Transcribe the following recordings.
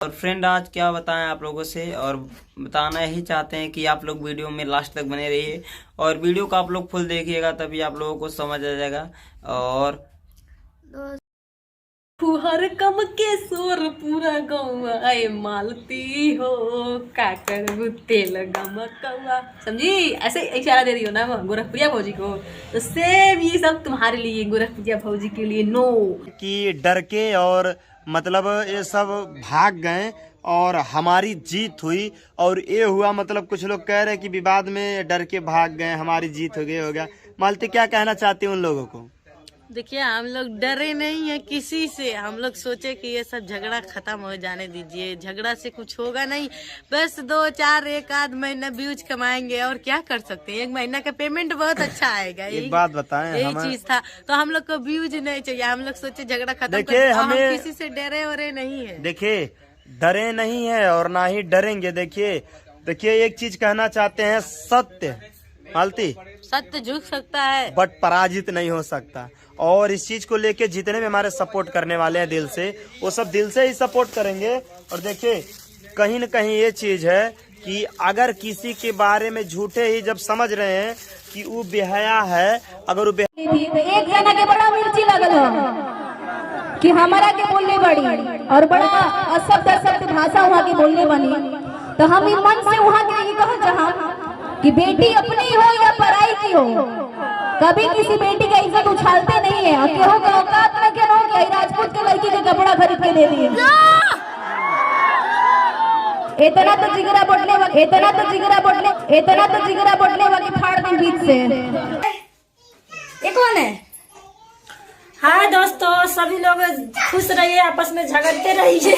और फ्रेंड आज क्या बताएं आप लोगों से, और बताना ही चाहते हैं कि आप लोग वीडियो में लास्ट तक बने रहिए और वीडियो को आप लोग फुल देखिएगा, तभी आप लोगों को समझ आ जाएगा। और फुहर कम के सोर पूरा गौवा आए मालती हो काकर तेल गमकवा, समझी? ऐसे इशारा दे रही हो ना गोरखप्रिया भौजी को, तो सेम ये सब तुम्हारे लिए, गोरखप्रिया भौजी के लिए। नो कि डर के और मतलब ये सब भाग गए और हमारी जीत हुई, और ये हुआ मतलब कुछ लोग कह रहे हैं कि विवाद में डर के भाग गए, हमारी जीत हो गया। मालती क्या कहना चाहती है उन लोगों को? देखिए, हम लोग डरे नहीं है किसी से। हम लोग सोचे कि ये सब झगड़ा खत्म हो जाने दीजिए, झगड़ा से कुछ होगा नहीं, बस 2-4 एक आध महीना व्यूज कमाएंगे और क्या कर सकते हैं। 1 महीना का पेमेंट बहुत अच्छा आएगा। एक बात बताएं, यही चीज था, तो हम लोग को व्यूज नहीं चाहिए। हम लोग सोचे झगड़ा खत्म देखिए, हम किसी से डरे वरे नहीं है। देखिए, डरे नहीं है और ना ही डरेंगे। देखिए एक चीज कहना चाहते हैं, सत्य मालती, सत्य झुक सकता है बट पराजित नहीं हो सकता। और इस चीज को लेके जितने भी हमारे सपोर्ट करने वाले हैं दिल से, वो सब दिल से ही सपोर्ट करेंगे। और देखिए, कहीं न कहीं ये चीज है कि अगर किसी के बारे में झूठे ही जब समझ रहे हैं कि वो बेहया है, अगर वो एक जना के बड़ा मिर्ची लगल हो कि हमारा के बोलने बड़ी और बड़ा अशब्द भाषा वहाँ की बोलने बनी, तो हम मन से वहाँ के ये कहो जहाँ कि बेटी अपनी हो या पराई की हो, कभी किसी बेटी का इज्जत उछालते नहीं है। और केहू के औकात में के हो गया राजपूत के लड़की के कपड़ा खरीद के दे दिए। इतना तो जिगरा बोटने वाली फाड़ दी बीच से। ये कौन है? हाय दोस्तों, सभी लोग खुश रहिए, आपस में झगड़ते रहिए,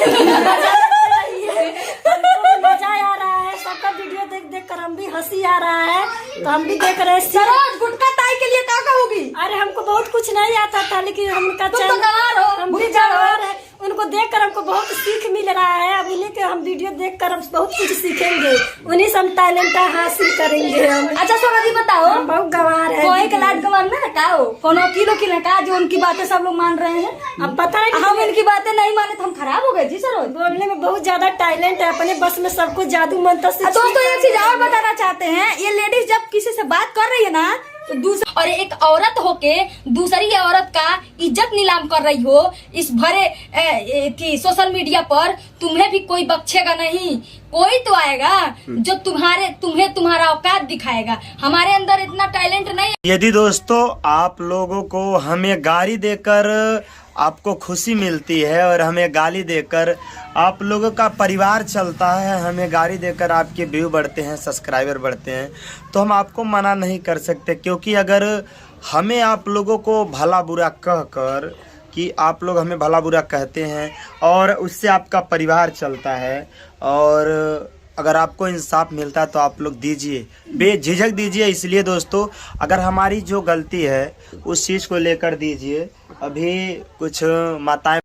हमको मजा आ रहा है। सबका वीडियो देख कर हम भी हंसी आ रहा है, तो हम भी देख रहे हैं। गुटका ताई के लिए क्या कहोगी? अरे हमको बहुत कुछ नहीं आता था, लेकिन हमका तुम तो गंवार हो, हम भी गंवार है। उनको देखकर हमको बहुत सीख मिल रहा है। अब उन्हीं के हम वीडियो देखकर हम बहुत कुछ सीखेंगे, उन्हीं से हम टैलेंट हासिल करेंगे हम। अच्छा सोना जी बताओ, हम बहुत गंवार है। कोई के लाड गंवार में का हो, कोनो किलो का जो उनकी बातें सब लोग मान रहे हैं। अब पता है हम इनकी बातें नहीं माने तो हम खराब हो गए जी सर। बोलने में बहुत ज्यादा टैलेंट है, अपने बस में सब कुछ जादू मंत्र से। दोस्तों एक चीज और बताना चाहते हैं, ये लेडीज जब किसी से बात कर रही है ना, तो दूसरा और एक औरत होके दूसरी औरत का इज्जत नीलाम कर रही हो इस भरे की सोशल मीडिया पर, तुम्हें भी कोई बख्शेगा नहीं। कोई तो आएगा जो तुम्हें तुम्हारा औकात दिखाएगा। हमारे अंदर इतना टैलेंट नहीं। यदि दोस्तों आप लोगों को हमें गाली देकर आपको खुशी मिलती है और हमें गाली देकर आप लोगों का परिवार चलता है, हमें गाली देकर आपके व्यू बढ़ते हैं, सब्सक्राइबर बढ़ते हैं, तो हम आपको मना नहीं कर सकते। क्योंकि अगर हमें आप लोगों को भला बुरा कहकर, कि आप लोग हमें भला बुरा कहते हैं और उससे आपका परिवार चलता है, और अगर आपको इंसाफ मिलता है तो आप लोग दीजिए, बेझिझक दीजिए। इसलिए दोस्तों, अगर हमारी जो गलती है उस चीज़ को लेकर दीजिए। अभी कुछ माताएं